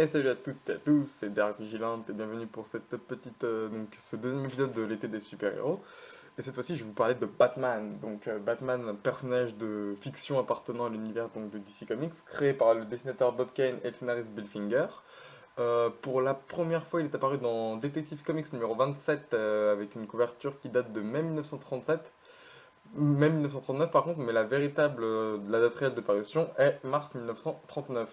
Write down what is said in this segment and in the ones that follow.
Et salut à toutes et à tous, c'est Dark Vigilante et bienvenue pour cette ce deuxième épisode de l'été des super-héros. Et cette fois-ci, je vais vous parler de Batman. Batman, un personnage de fiction appartenant à l'univers de DC Comics, créé par le dessinateur Bob Kane et le scénariste Bill Finger. Pour la première fois, il est apparu dans Detective Comics numéro 27 avec une couverture qui date de mai 1937, mai 1939 par contre, mais la date réelle de parution est mars 1939.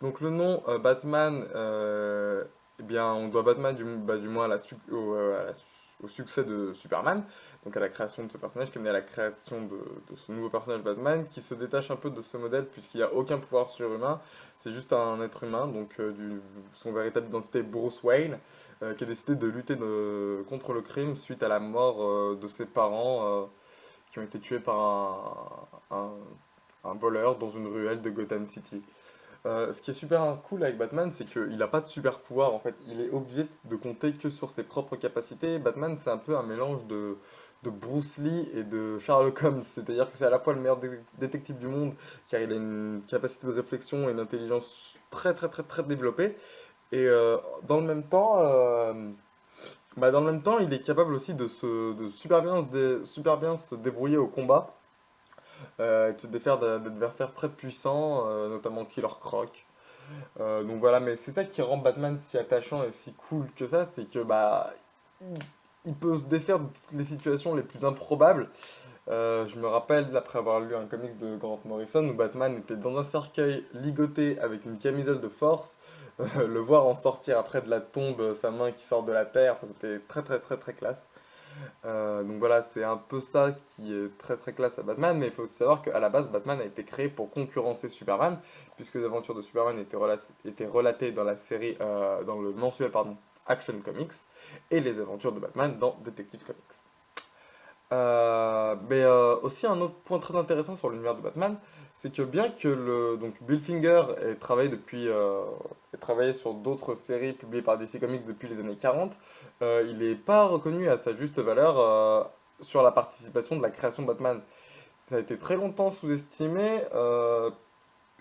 Donc le nom Batman, eh bien, on doit Batman du moins au succès de Superman, donc à la création de ce personnage qui est mené à la création de ce nouveau personnage Batman, qui se détache un peu de ce modèle puisqu'il n'y a aucun pouvoir surhumain, c'est juste un être humain, son véritable identité Bruce Wayne, qui a décidé de lutter contre le crime suite à la mort de ses parents qui ont été tués par un voleur dans une ruelle de Gotham City. Ce qui est super cool avec Batman, c'est qu'il n'a pas de super pouvoir en fait. Il est obligé de compter que sur ses propres capacités. Batman, c'est un peu un mélange de Bruce Lee et de Sherlock Holmes. C'est-à-dire que c'est à la fois le meilleur détective du monde, car il a une capacité de réflexion et une intelligence très développée. Et dans le même temps, il est capable aussi de super bien se débrouiller au combat te défaire d'adversaires très puissants, notamment Killer Croc. Donc voilà, mais c'est ça qui rend Batman si attachant et si cool que ça, c'est que il, il peut se défaire de toutes les situations les plus improbables. Je me rappelle, après avoir lu un comic de Grant Morrison, où Batman était dans un cercueil ligoté avec une camisole de force, le voir en sortir après de la tombe, sa main qui sort de la terre, enfin, c'était très classe. Donc voilà, c'est un peu ça qui est très classe à Batman, mais il faut aussi savoir qu'à la base, Batman a été créé pour concurrencer Superman, puisque les aventures de Superman étaient relatées dans la série, dans le mensuel, pardon, Action Comics, et les aventures de Batman dans Detective Comics. Aussi un autre point très intéressant sur l'univers de Batman, c'est que bien que Bill Finger ait travaillé sur d'autres séries publiées par DC Comics depuis les années 40, il n'est pas reconnu à sa juste valeur sur la participation de la création de Batman. Ça a été très longtemps sous-estimé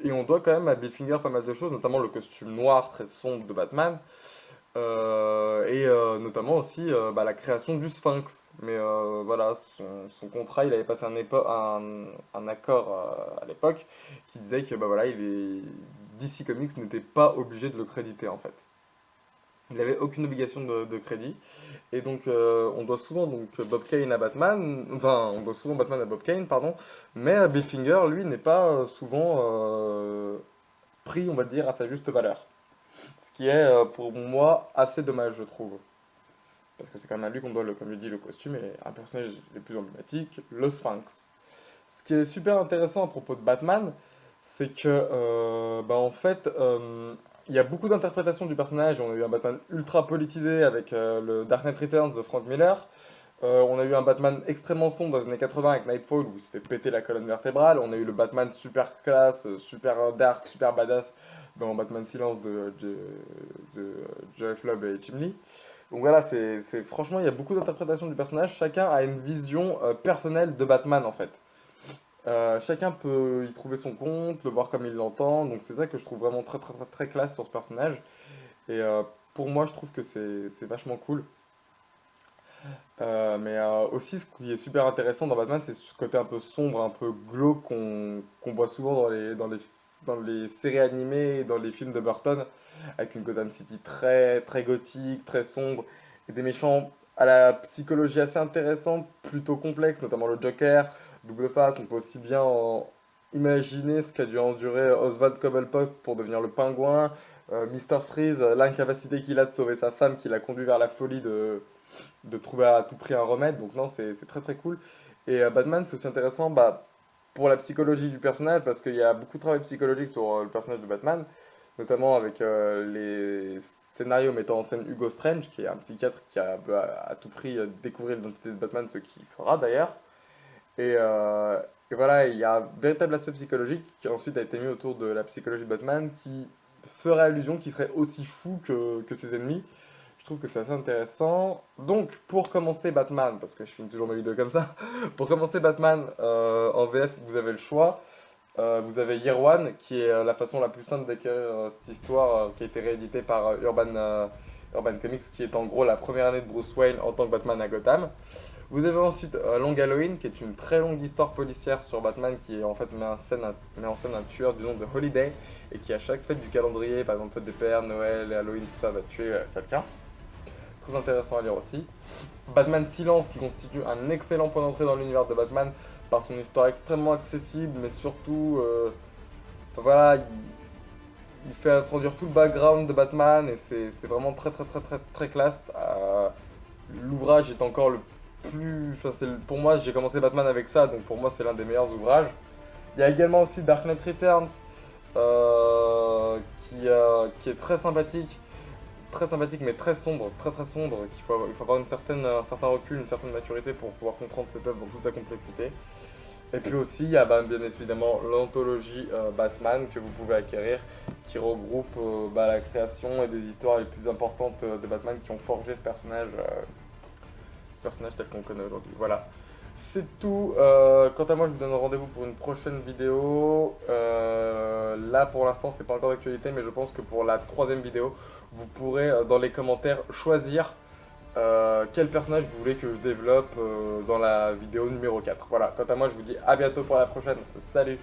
et on doit quand même à Bill Finger pas mal de choses, notamment le costume noir très sombre de Batman, notamment aussi la création du Sphinx. Mais voilà, son contrat, il avait passé un accord à l'époque qui disait que DC Comics n'était pas obligé de le créditer en fait. Il n'avait aucune obligation de crédit. Et donc on doit souvent Bob Kane à Batman, enfin on doit souvent Batman à Bob Kane, pardon, mais Bill Finger, lui, n'est pas souvent pris, on va dire, à sa juste valeur. Ce qui est pour moi assez dommage, je trouve. Parce que c'est quand même à lui qu'on doit, comme je dis, le costume et un personnage des plus emblématiques, le Sphinx. Ce qui est super intéressant à propos de Batman, c'est que, il y a beaucoup d'interprétations du personnage. On a eu un Batman ultra politisé avec le Dark Knight Returns de Frank Miller. On a eu un Batman extrêmement sombre dans les années 80 avec Nightfall où il se fait péter la colonne vertébrale. On a eu le Batman super classe, super dark, super badass dans Batman Silence de Jeff Lubb et Jim Lee. Donc voilà, franchement, il y a beaucoup d'interprétations du personnage. Chacun a une vision personnelle de Batman en fait. Chacun peut y trouver son compte, le voir comme il l'entend. Donc c'est ça que je trouve vraiment très classe sur ce personnage. Et pour moi, je trouve que c'est vachement cool. Aussi, ce qui est super intéressant dans Batman, c'est ce côté un peu sombre, un peu glauque qu'on voit souvent dans les séries animées et dans les films de Burton, avec une Gotham City très gothique, très sombre, et des méchants à la psychologie assez intéressante, plutôt complexe, notamment le Joker, Double Face. On peut aussi bien imaginer ce qu'a dû endurer Oswald Cobblepot pour devenir le pingouin, Mr. Freeze, l'incapacité qu'il a de sauver sa femme qui l'a conduit vers la folie de trouver à tout prix un remède. Donc non, c'est très cool. Et Batman, c'est aussi intéressant pour la psychologie du personnage, parce qu'il y a beaucoup de travail psychologique sur le personnage de Batman, notamment avec les scénarios mettant en scène Hugo Strange, qui est un psychiatre veut à tout prix découvrir l'identité de Batman, ce qu'il fera d'ailleurs. Et, euh, et voilà, il y a un véritable aspect psychologique qui ensuite a été mis autour de la psychologie de Batman, qui ferait allusion qu'il serait aussi fou que ses ennemis. Je trouve que c'est assez intéressant. Donc, pour commencer Batman, parce que je finis toujours mes vidéos comme ça, pour commencer Batman en VF, vous avez le choix. Vous avez Year One, qui est la façon la plus simple d'écrire cette histoire, qui a été rééditée par Urban Comics, qui est en gros la première année de Bruce Wayne en tant que Batman à Gotham. Vous avez ensuite Long Halloween, qui est une très longue histoire policière sur Batman, qui en fait met en scène un tueur du nom de Holiday, et qui à chaque fête du calendrier, par exemple fête des pères, Noël et Halloween, tout ça, va tuer quelqu'un. Très intéressant à lire aussi. Batman Silence, qui constitue un excellent point d'entrée dans l'univers de Batman, par son histoire extrêmement accessible, mais surtout, enfin, voilà, il fait introduire tout le background de Batman, et c'est vraiment très très très très très classe. L'ouvrage est encore le plus, enfin, pour moi, j'ai commencé Batman avec ça, donc pour moi c'est l'un des meilleurs ouvrages. Il y a également aussi Dark Knight Returns, qui est très sympathique mais très sombre, très très sombre. Il faut avoir un certain recul, une certaine maturité pour pouvoir comprendre cette œuvre dans toute sa complexité. Et puis aussi, il y a bien évidemment l'anthologie Batman que vous pouvez acquérir, qui regroupe la création et des histoires les plus importantes de Batman qui ont forgé ce personnage tel qu'on le connaît aujourd'hui. Voilà. C'est tout. Quant à moi, je vous donne rendez-vous pour une prochaine vidéo. Là, pour l'instant, c'est pas encore d'actualité, mais je pense que pour la troisième vidéo, vous pourrez dans les commentaires choisir quel personnage vous voulez que je développe dans la vidéo numéro 4. Voilà, quant à moi, je vous dis à bientôt pour la prochaine. Salut!